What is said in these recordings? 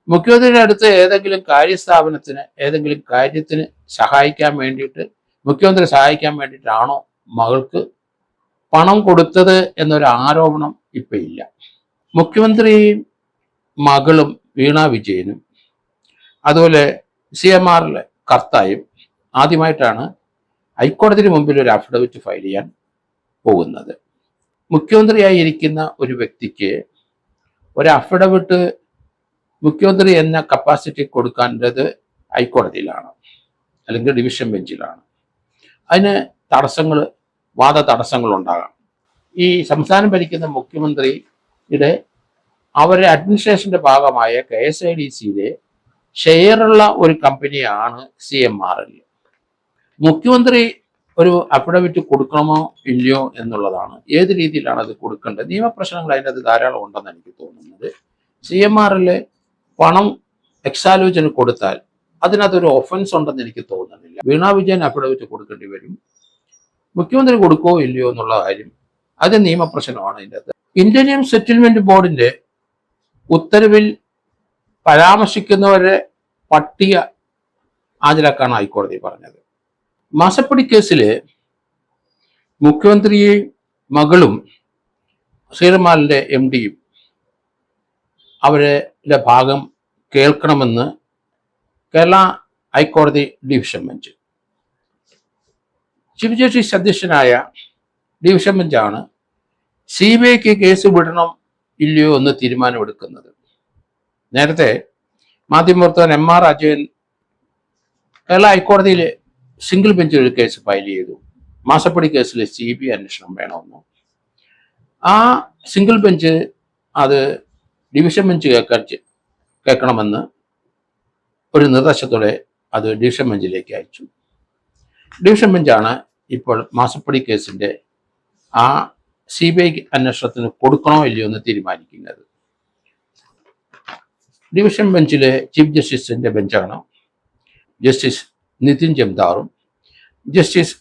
മുഖ്യമന്ത്രിയുടെ അടുത്ത് ഏതെങ്കിലും കാര്യസ്ഥാപനത്തിന് ഏതെങ്കിലും കാര്യത്തിന് സഹായിക്കാൻ വേണ്ടിയിട്ട് മുഖ്യമന്ത്രി സഹായിക്കാൻ വേണ്ടിയിട്ടാണോ മകൾക്ക് പണം കൊടുത്തത് എന്നൊരു ആരോപണം ഇപ്പൊ ഇല്ല. മുഖ്യമന്ത്രിയും മകളും വീണ വിജയനും അതുപോലെ CMRലെ കർത്തായും ആദ്യമായിട്ടാണ് ഹൈക്കോടതിക്ക് മുമ്പിൽ ഒരു അഫിഡവിറ്റ് ഫയൽ ചെയ്യാൻ പോകുന്നത്. മുഖ്യമന്ത്രിയായിരിക്കുന്ന ഒരു വ്യക്തിക്ക് ഒരു അഫിഡവിറ്റ് മുഖ്യമന്ത്രി എന്ന കപ്പാസിറ്റി കൊടുക്കേണ്ടത് ഹൈക്കോടതിയിലാണ്, അല്ലെങ്കിൽ ഡിവിഷൻ ബെഞ്ചിലാണ്. അതിന് വാദ തടസ്സങ്ങൾ ഉണ്ടാകാം. ഈ സംസ്ഥാനം ഭരിക്കുന്ന മുഖ്യമന്ത്രിയുടെ അവരുടെ അഡ്മിനിസ്ട്രേഷന്റെ ഭാഗമായ KSIDCയിലെ ഷെയറുള്ള ഒരു കമ്പനിയാണ് CMRL. മുഖ്യമന്ത്രി ഒരു അഫിഡവിറ്റ് കൊടുക്കണമോ ഇല്ലയോ എന്നുള്ളതാണ്. ഏത് രീതിയിലാണ് അത് കൊടുക്കേണ്ടത്? നിയമപ്രശ്നങ്ങൾ അതിനകത്ത് ധാരാളം ഉണ്ടെന്ന് എനിക്ക് തോന്നുന്നത്. CMRL പണം എക്സാലോചന കൊടുത്താൽ അതിനകത്തൊരു ഒഫൻസ് ഉണ്ടെന്ന് എനിക്ക് തോന്നുന്നില്ല. വീണ വിജയൻ അഫിഡവിറ്റ് കൊടുക്കേണ്ടി വരും. മുഖ്യമന്ത്രി കൊടുക്കോ ഇല്ലയോ എന്നുള്ള കാര്യം അത് നിയമപ്രശ്നമാണ്. അതിൻ്റെ അകത്ത് ഇന്ത്യൻ സെറ്റിൽമെന്റ് ബോർഡിന്റെ ഉത്തരവിൽ പരാമർശിക്കുന്നവരെ പട്ടിക ഹാജരാക്കാണ് ഹൈക്കോടതി പറഞ്ഞത്. മാസപ്പടി കേസിൽ മുഖ്യമന്ത്രിയെയും മകളും ശ്രീരമാലിന്റെ MDയും അവരുടെ ഭാഗം കേൾക്കണമെന്ന് കേരള ഹൈക്കോടതി ഡിവിഷൻ ബെഞ്ച്. ചീഫ് ജസ്റ്റിസ് അധ്യക്ഷനായ ഡിവിഷൻ ബെഞ്ചാണ് CBIക്ക് കേസ് വിടണം ഇല്ലയോ എന്ന് തീരുമാനമെടുക്കുന്നത്. നേരത്തെ മാധ്യമപ്രവർത്തകൻ MR അജയൻ കേരള ഹൈക്കോടതിയിൽ സിംഗിൾ ബെഞ്ചിൽ ഒരു കേസ് ഫയൽ ചെയ്തു. മാസപ്പടി കേസിൽ CBI അന്വേഷണം വേണമെന്ന്. ആ സിംഗിൾ ബെഞ്ച് അത് ഡിവിഷൻ ബെഞ്ച് കേൾക്കണമെന്ന് ഒരു നിർദ്ദേശത്തോടെ അത് ഡിവിഷൻ ബെഞ്ചിലേക്ക് അയച്ചു. ഡിവിഷൻ ബെഞ്ചാണ് ഇപ്പോൾ മാസപ്പടി കേസിന്റെ ആ CBI അന്വേഷണത്തിന് കൊടുക്കണോ ഇല്ലയോ എന്ന് തീരുമാനിക്കുന്നത്. ഡിവിഷൻ ബെഞ്ചിലെ ചീഫ് ജസ്റ്റിസിന്റെ ബെഞ്ചാണ് ജസ്റ്റിസ് നിതിൻ ജംദാറും ജസ്റ്റിസ്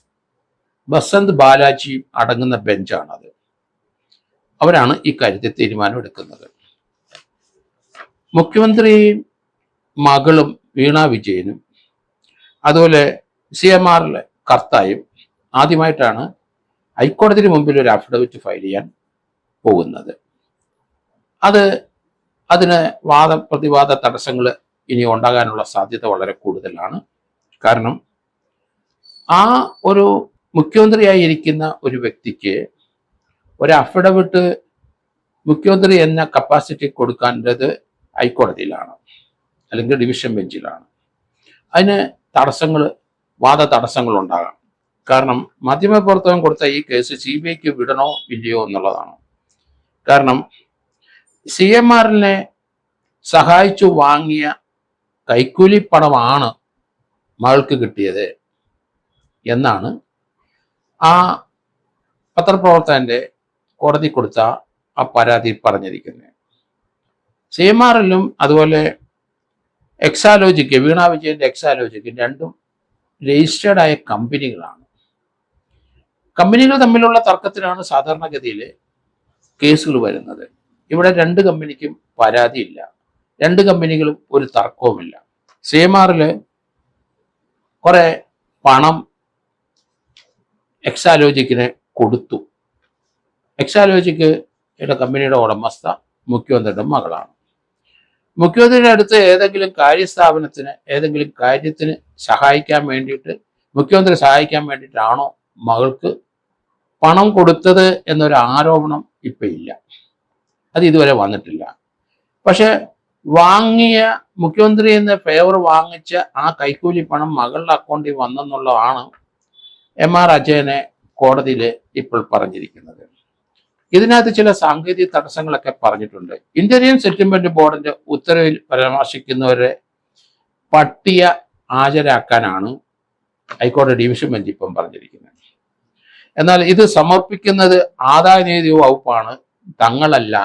ബസന്ത് ബാലാജിയും അടങ്ങുന്ന ബെഞ്ചാണത്. അവരാണ് ഇക്കാര്യത്തിൽ തീരുമാനമെടുക്കുന്നത്. മുഖ്യമന്ത്രിയും മകളും വീണ വിജയനും അതുപോലെ CMRലെ കർത്തായും ആദ്യമായിട്ടാണ് ഹൈക്കോടതിക്ക് മുമ്പിൽ ഒരു അഫിഡവിറ്റ് ഫയൽ ചെയ്യാൻ പോകുന്നത്. അതിന് പ്രതിവാദ തടസ്സങ്ങൾ ഇനി ഉണ്ടാകാനുള്ള സാധ്യത വളരെ കൂടുതലാണ്. കാരണം ആ ഒരു മുഖ്യമന്ത്രിയായിരിക്കുന്ന ഒരു വ്യക്തിക്ക് ഒരു അഫിഡവിറ്റ് മുഖ്യമന്ത്രി എന്ന കപ്പാസിറ്റി കൊടുക്കേണ്ടത് ഹൈക്കോടതിയിലാണ്, അല്ലെങ്കിൽ ഡിവിഷൻ ബെഞ്ചിലാണ്. അതിന് വാദ തടസ്സങ്ങൾ ഉണ്ടാകാം. കാരണം മാധ്യമപ്രവർത്തകൻ കൊടുത്ത ഈ കേസ് CBIക്ക് വിടണോ ഇല്ലയോ എന്നുള്ളതാണ്. കാരണം CMRനെ സഹായിച്ചു വാങ്ങിയ കൈക്കൂലി പണമാണ് മകൾക്ക് കിട്ടിയത് എന്നാണ് ആ പത്രപ്രവർത്തകന്റെ കോടതി കൊടുത്ത ആ പരാതി പറഞ്ഞിരിക്കുന്നത്. CMRലും അതുപോലെ എക്സാലോജിക്ക്, വീണ വിജയന്റെ എക്സാലോജിക്ക് രണ്ടും രജിസ്റ്റേർഡ് ആയ കമ്പനികളാണ്. കമ്പനികൾ തമ്മിലുള്ള തർക്കത്തിലാണ് സാധാരണഗതിയിൽ കേസുകൾ വരുന്നത്. ഇവിടെ രണ്ട് കമ്പനിക്കും പരാതിയില്ല, രണ്ട് കമ്പനികളും ഒരു തർക്കവുമില്ല. CMRൽ കുറെ പണം എക്സാലോജിക്കിന് കൊടുത്തു. എക്സാലോജിക്ക് കമ്പനിയുടെ ഉടമസ്ഥ മുഖ്യമന്ത്രിയുടെ മകളാണ്. മുഖ്യമന്ത്രിയുടെ അടുത്ത് ഏതെങ്കിലും കാര്യസ്ഥാപനത്തിന് ഏതെങ്കിലും കാര്യത്തിന് സഹായിക്കാൻ വേണ്ടിയിട്ട് മുഖ്യമന്ത്രി സഹായിക്കാൻ വേണ്ടിയിട്ടാണോ മകൾക്ക് പണം കൊടുത്തത് എന്നൊരു ആരോപണം ഇപ്പൊ ഇല്ല. അത് ഇതുവരെ വന്നിട്ടില്ല. പക്ഷെ മുഖ്യമന്ത്രി എന്ന ഫേവർ വാങ്ങിച്ച ആ കൈക്കൂലി പണം മകളുടെ അക്കൗണ്ടിൽ വന്നെന്നുള്ളതാണ് MR അജയനെ കോടതിയിൽ ഇപ്പോൾ പറഞ്ഞിരിക്കുന്നത്. ഇതിനകത്ത് ചില സാങ്കേതിക തടസ്സങ്ങളൊക്കെ പറഞ്ഞിട്ടുണ്ട്. ഇന്ത്യൻ സെറ്റിൽമെന്റ് ബോർഡിന്റെ ഉത്തരവിൽ പരാമർശിക്കുന്നവരെ പട്ടിക ഹാജരാക്കാനാണ് ഹൈക്കോടതി ഡിവിഷൻ ബെഞ്ച് ഇപ്പം പറഞ്ഞിരിക്കുന്നത്. എന്നാൽ ഇത് സമർപ്പിക്കുന്നത് ആദായനികുതി വകുപ്പാണ്, തങ്ങളല്ല.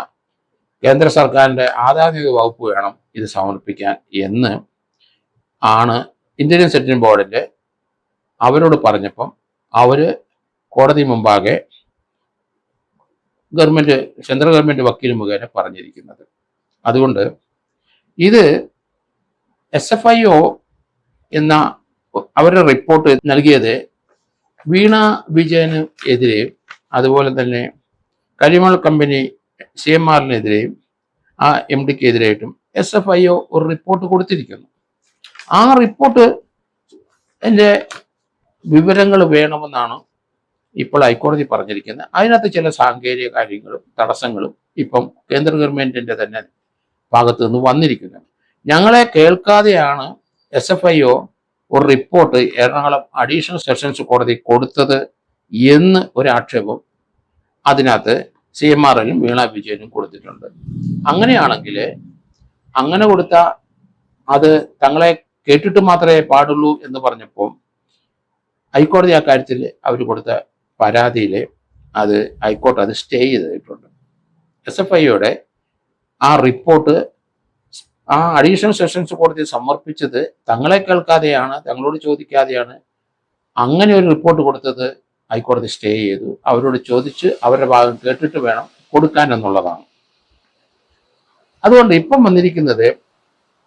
കേന്ദ്ര സർക്കാരിന്റെ ആദായനികുതി വകുപ്പ് വേണം ഇത് സമർപ്പിക്കാൻ എന്ന് ആണ് ഇന്ത്യൻ സെറ്റിൽമെന്റ് ബോർഡിന്റെ അവരോട് പറഞ്ഞപ്പം അവര് കോടതി മുമ്പാകെ സെൻട്രൽ ഗവൺമെന്റ് വക്കീൽ മുഖേന പറഞ്ഞിരിക്കുന്നത്. അതുകൊണ്ട് ഇത് SFIO എന്ന അവരുടെ റിപ്പോർട്ട് നൽകിയത് വീണ വിജയന് എതിരെയും അതുപോലെ തന്നെ കരിമൾ കമ്പനി CMRനെതിരെയും ആ MD എതിരായിട്ടും SFIO ഒരു റിപ്പോർട്ട് കൊടുത്തിരിക്കുന്നു. ആ റിപ്പോർട്ട് എൻ്റെ വിവരങ്ങൾ വേണമെന്നാണ് ഇപ്പോൾ ഹൈക്കോടതി പറഞ്ഞിരിക്കുന്നത്. അതിനകത്ത് ചില സാങ്കേതിക കാര്യങ്ങളും തടസ്സങ്ങളും ഇപ്പം കേന്ദ്ര ഗവൺമെന്റിന്റെ തന്നെ ഭാഗത്ത് നിന്ന് വന്നിരിക്കുന്നു. ഞങ്ങളെ കേൾക്കാതെയാണ് SFIO ഒരു റിപ്പോർട്ട് എറണാകുളം അഡീഷണൽ സെഷൻസ് കോടതി കൊടുത്തത് എന്ന് ഒരു ആക്ഷേപം അതിനകത്ത് CMRലും വീണ വിജയനും കൊടുത്തിട്ടുണ്ട്. അങ്ങനെയാണെങ്കിൽ അങ്ങനെ കൊടുത്ത അത് തങ്ങളെ കേട്ടിട്ട് മാത്രമേ പാടുള്ളൂ എന്ന് പറഞ്ഞപ്പോൾ ഹൈക്കോടതി ആ കാര്യത്തിൽ അവർ കൊടുത്ത പരാതിയിൽ അത് ഹൈക്കോടതി അത് സ്റ്റേ ചെയ്തിട്ടുണ്ട്. SFIയുടെ ആ റിപ്പോർട്ട് ആ അഡീഷണൽ സെഷൻസ് കോടതി സമർപ്പിച്ചത് തങ്ങളെ കേൾക്കാതെയാണ്, തങ്ങളോട് ചോദിക്കാതെയാണ്. അങ്ങനെ ഒരു റിപ്പോർട്ട് കൊടുത്തത് ഹൈക്കോടതി സ്റ്റേ ചെയ്തു. അവരോട് ചോദിച്ച് അവരുടെ ഭാഗം കേട്ടിട്ട് വേണം കൊടുക്കാൻ എന്നുള്ളതാണ്. അതുകൊണ്ട് ഇപ്പം വന്നിരിക്കുന്നത്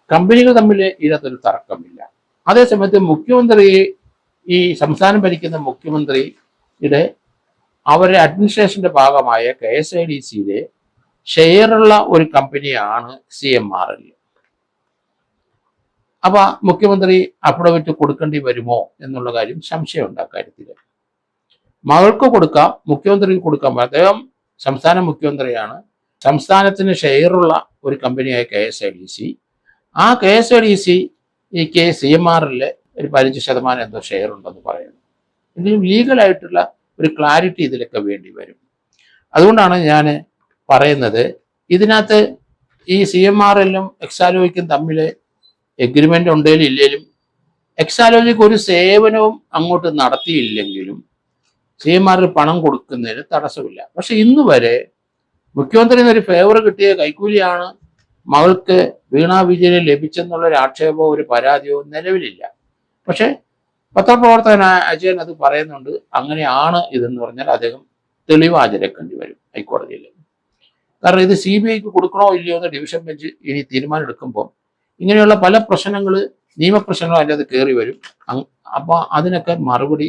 കമ്പനികൾ തമ്മിൽ ഇതിനകത്തൊരു തർക്കമില്ല. അതേസമയത്ത് മുഖ്യമന്ത്രി, ഈ സംസ്ഥാനം ഭരിക്കുന്ന മുഖ്യമന്ത്രിയുടെ അവരുടെ അഡ്മിനിസ്ട്രേഷന്റെ ഭാഗമായ KSIDCയിലെ ഷെയറുള്ള ഒരു കമ്പനിയാണ് CMRL. അപ്പൊ മുഖ്യമന്ത്രി അഫിഡവിറ്റ് കൊടുക്കേണ്ടി വരുമോ എന്നുള്ള കാര്യം സംശയമുണ്ട്. അക്കാര്യത്തിൽ മകൾക്ക് കൊടുക്കാം, മുഖ്യമന്ത്രിക്ക് കൊടുക്കാൻ. അദ്ദേഹം സംസ്ഥാന മുഖ്യമന്ത്രിയാണ്. സംസ്ഥാനത്തിന് ഷെയറുള്ള ഒരു കമ്പനിയായ KSIDC. ആ KSIDCക്ക് CMRL ഒരു 15% എന്തോ ഷെയർ ഉണ്ടെന്ന് പറയുന്നു. ഇതിലും ലീഗലായിട്ടുള്ള ഒരു ക്ലാരിറ്റി ഇതിലൊക്കെ വേണ്ടി വരും. അതുകൊണ്ടാണ് ഞാൻ പറയുന്നത്, ഇതിനകത്ത് ഈ CMRലും എക്സാലോജിക്കും തമ്മിൽ എഗ്രിമെന്റ് ഉണ്ടെങ്കിലും ഇല്ലെങ്കിലും, എക്സാലോജിക്ക് ഒരു സേവനവും അങ്ങോട്ട് നടത്തിയില്ലെങ്കിലും CMRൽ പണം കൊടുക്കുന്നതിന് തടസ്സമില്ല. പക്ഷെ ഇന്ന് വരെ മുഖ്യമന്ത്രിയിൽ ഒരു ഫേവർ കിട്ടിയ കൈക്കൂലിയാണ് മകൾക്ക് വീണ വിജയന് ലഭിച്ചെന്നുള്ളൊരു ആക്ഷേപമോ ഒരു പരാതിയോ നിലവിലില്ല. പക്ഷെ പത്രപ്രവർത്തകനായ അജയൻ അത് പറയുന്നുണ്ട്. അങ്ങനെയാണ് ഇതെന്ന് പറഞ്ഞാൽ അദ്ദേഹം തെളിവ് ഹാജരാക്കേണ്ടി വരും ഹൈക്കോടതിയിൽ. കാരണം ഇത് CBIക്ക് കൊടുക്കണോ ഇല്ലയോ എന്ന് ഡിവിഷൻ ബെഞ്ച് ഇനി തീരുമാനം എടുക്കുമ്പോൾ ഇങ്ങനെയുള്ള പല പ്രശ്നങ്ങൾ, നിയമപ്രശ്നങ്ങൾ അതിൻ്റെ അത് കയറി വരും. അപ്പോൾ അതിനൊക്കെ മറുപടി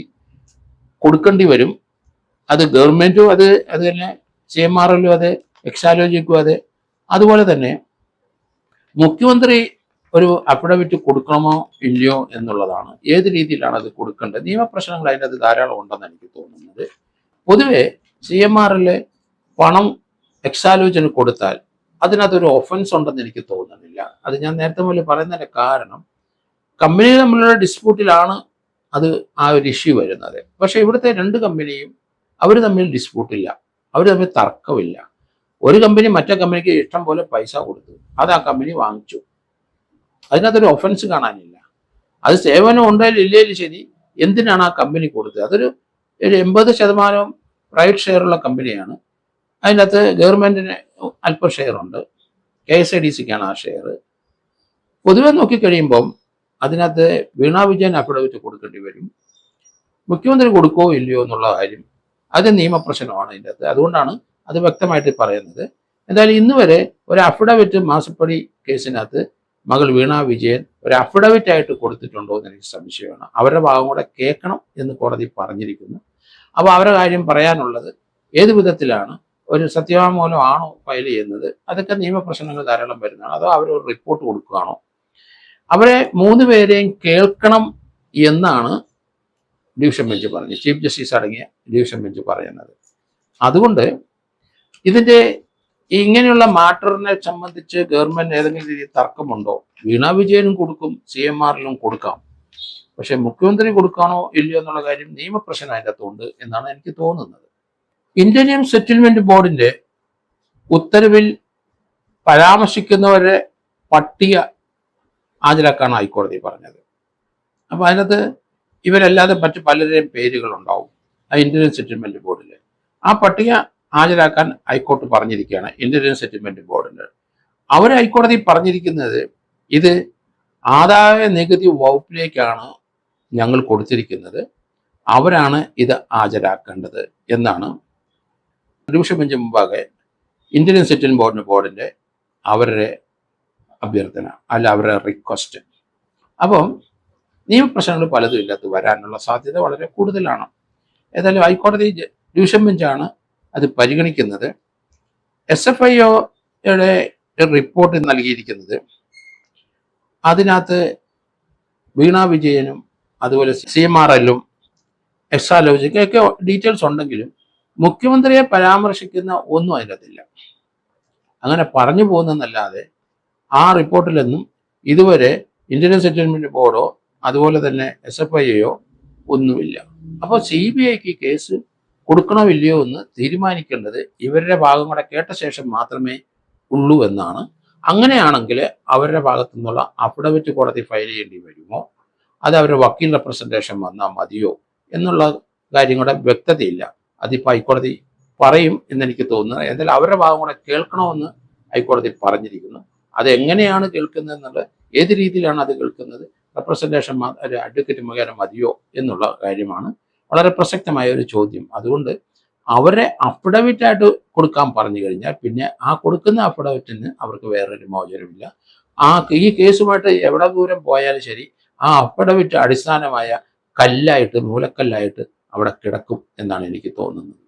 കൊടുക്കേണ്ടി വരും. അത് ഗവൺമെന്റും അത് തന്നെ, CMRലും അത്, എക്സാലോജിക്കും അത്. അതുപോലെ തന്നെ മുഖ്യമന്ത്രി ഒരു അഫിഡവിറ്റ് കൊടുക്കണമോ ഇല്ലയോ എന്നുള്ളതാണ്. ഏത് രീതിയിലാണ് അത് കൊടുക്കേണ്ടത്? നിയമപ്രശ്നങ്ങൾ അതിൻ്റെ അത് ധാരാളം ഉണ്ടെന്ന് എനിക്ക് തോന്നുന്നത്. പൊതുവെ CMRൽ പണം എക്സാലോജിന് കൊടുത്താൽ അതിനകത്തൊരു ഒഫൻസ് ഉണ്ടെന്ന് എനിക്ക് തോന്നുന്നില്ല. അത് ഞാൻ നേരത്തെ മുതൽ പറയുന്നതിൻ്റെ കാരണം, കമ്പനി തമ്മിലുള്ള ഡിസ്പ്യൂട്ടിലാണ് അത് ആ ഒരു ഇഷ്യൂ വരുന്നത്. പക്ഷെ ഇവിടുത്തെ രണ്ട് കമ്പനിയും അവർ തമ്മിൽ ഡിസ്പ്യൂട്ടില്ല, അവർ തമ്മിൽ തർക്കമില്ല. ഒരു കമ്പനി മറ്റേ കമ്പനിക്ക് ഇഷ്ടം പോലെ പൈസ കൊടുത്തു, അത് ആ കമ്പനി വാങ്ങിച്ചു. അതിനകത്തൊരു ഒഫൻസ് കാണാനില്ല. അത് സേവനം ഉണ്ടായാലും ഇല്ലേലും ശരി, എന്തിനാണ് ആ കമ്പനി കൊടുത്തത്? അതൊരു 80% പ്രൈവറ്റ് ഷെയറുള്ള കമ്പനിയാണ്. അതിനകത്ത് ഗവൺമെന്റിന് അല്പം ഷെയറുണ്ട്, KSIDCക്കാണ് ആ ഷെയർ. പൊതുവെ നോക്കിക്കഴിയുമ്പം അതിനകത്ത് വീണ വിജയൻ അഫിഡവിറ്റ് കൊടുക്കേണ്ടി വരും. മുഖ്യമന്ത്രി കൊടുക്കോ ഇല്ലയോ എന്നുള്ള കാര്യം അത് നിയമപ്രശ്നമാണ് ഇതിൻ്റെ അകത്ത്. അതുകൊണ്ടാണ് അത് വ്യക്തമായിട്ട് പറയുന്നത്. എന്തായാലും ഇന്ന് വരെ ഒരു അഫിഡവിറ്റ് മാസപ്പടി കേസിനകത്ത് മകൾ വീണ വിജയൻ ഒരു അഫിഡവിറ്റ് ആയിട്ട് കൊടുത്തിട്ടുണ്ടോ എന്ന് എനിക്ക് സംശയമാണ്. അവരുടെ ഭാഗം കൂടെ കേൾക്കണം എന്ന് കോടതി പറഞ്ഞിരിക്കുന്നു. അപ്പോൾ അവരുടെ കാര്യം പറയാനുള്ളത് ഏത് വിധത്തിലാണ്, ഒരു സത്യവാങ്മൂലം ആണോ ഫയൽ ചെയ്യുന്നത്? അതൊക്കെ നിയമപ്രശ്നങ്ങൾ ധാരാളം വരുന്നതാണ്. അതോ അവർ ഒരു റിപ്പോർട്ട് കൊടുക്കുകയാണോ? അവരെ 3 പേരെയും കേൾക്കണം എന്നാണ് ഡിവിഷൻ ബെഞ്ച് പറഞ്ഞു, ചീഫ് ജസ്റ്റിസ് അടങ്ങിയ ഡിവിഷൻ ബെഞ്ച് പറയുന്നത്. അതുകൊണ്ട് ഇതിൻ്റെ ഇങ്ങനെയുള്ള മാറ്ററിനെ സംബന്ധിച്ച് ഗവൺമെന്റ് ഏതെങ്കിലും രീതിയിൽ തർക്കമുണ്ടോ? വീണ വിജയനും കൊടുക്കും, CMRലും കൊടുക്കാം. പക്ഷെ മുഖ്യമന്ത്രി കൊടുക്കാനോ ഇല്ലയോ എന്നുള്ള കാര്യം നിയമപ്രശ്നം അതിൻ്റെ അകത്തുണ്ട് എന്നാണ് എനിക്ക് തോന്നുന്നത്. ഇന്ത്യൻ സെറ്റിൽമെന്റ് ബോർഡിന്റെ ഉത്തരവിൽ പരാമർശിക്കുന്നവരെ പട്ടിക ഹാജരാക്കാണ് ഹൈക്കോടതി പറഞ്ഞത്. അപ്പൊ അതിനകത്ത് ഇവരല്ലാതെ മറ്റു പലരുടെയും പേരുകളുണ്ടാവും ആ ഇന്ത്യൻ സെറ്റിൽമെന്റ് ബോർഡിൽ. ആ പട്ടിക ഹാജരാക്കാൻ ഹൈക്കോടതി പറഞ്ഞിരിക്കുകയാണ് ഇന്ത്യൻ സെറ്റിൽമെന്റ് ബോർഡിന്. അവർ ഹൈക്കോടതി പറഞ്ഞിരിക്കുന്നത് ഇത് ആദായ നികുതി വകുപ്പിലേക്കാണ് ഞങ്ങൾ കൊടുത്തിരിക്കുന്നത്, അവരാണ് ഇത് ഹാജരാക്കേണ്ടത് എന്നാണ് ഡിവിഷൻ ബെഞ്ച് മുമ്പാകെ ഇന്ത്യൻ സെറ്റിൽമെന്റ് ബോർഡിന്റെ അവരുടെ അഭ്യർത്ഥന അല്ല അവരുടെ റിക്വസ്റ്റ്. അപ്പം നിയമപ്രശ്നങ്ങൾ പലതും ഇല്ലാത്ത വരാനുള്ള സാധ്യത വളരെ കൂടുതലാണ്. ഏതായാലും ഹൈക്കോടതി ഡിവിഷൻ ബെഞ്ചാണ് അത് പരിഗണിക്കുന്നത്. SFIOയുടെ റിപ്പോർട്ട് നൽകിയിരിക്കുന്നത് അതിനകത്ത് വീണ വിജയനും അതുപോലെ CMRLഉം എക്സാലോജിക്കൊക്കെ ഡീറ്റെയിൽസ് ഉണ്ടെങ്കിലും മുഖ്യമന്ത്രിയെ പരാമർശിക്കുന്ന ഒന്നും അതിനകത്തില്ല. അങ്ങനെ പറഞ്ഞു പോകുന്നതല്ലാതെ ആ റിപ്പോർട്ടിലൊന്നും ഇതുവരെ ഇന്ത്യൻ സെറ്റിൽമെന്റ് ബോർഡോ അതുപോലെ തന്നെ SFIO ഒന്നുമില്ല. അപ്പോൾ CBIക്ക് കേസ് കൊടുക്കണോ ഇല്ലയോ എന്ന് തീരുമാനിക്കേണ്ടത് ഇവരുടെ ഭാഗം കൂടെ കേട്ട ശേഷം മാത്രമേ ഉള്ളൂ എന്നാണ്. അങ്ങനെയാണെങ്കിൽ അവരുടെ ഭാഗത്തു നിന്നുള്ള അഫിഡവിറ്റ് കോടതി ഫയൽ ചെയ്യേണ്ടി വരുമോ, അത് അവരുടെ വക്കീൽ റെപ്രസെൻറ്റേഷൻ വന്നാൽ മതിയോ എന്നുള്ള കാര്യം കൂടെ വ്യക്തതയില്ല. അതിപ്പോൾ ഹൈക്കോടതി പറയും എന്നെനിക്ക് തോന്നുന്നത്. എന്തായാലും അവരുടെ ഭാഗം കൂടെ കേൾക്കണമെന്ന് ഹൈക്കോടതി പറഞ്ഞിരിക്കുന്നു. അത് എങ്ങനെയാണ് കേൾക്കുന്നത് എന്നുള്ളത്, ഏത് രീതിയിലാണ് അത് കേൾക്കുന്നത്, റെപ്രസെൻറ്റേഷൻ ഒരു അഡ്വക്കേറ്റ് മുഖേന മതിയോ എന്നുള്ള കാര്യമാണ് വളരെ പ്രസക്തമായ ഒരു ചോദ്യം. അതുകൊണ്ട് അവരെ അഫിഡവിറ്റായിട്ട് കൊടുക്കാൻ പറഞ്ഞു കഴിഞ്ഞാൽ പിന്നെ ആ കൊടുക്കുന്ന അഫിഡവിറ്റിന് അവർക്ക് വേറൊരു മോചനമില്ല. ഈ കേസുമായിട്ട് എവിടെ ദൂരം പോയാലും ശരി ആ അഫിഡവിറ്റ് അടിസ്ഥാനമായ കല്ലായിട്ട് മൂലക്കല്ലായിട്ട് അവിടെ കിടക്കും എന്നാണ് എനിക്ക് തോന്നുന്നത്.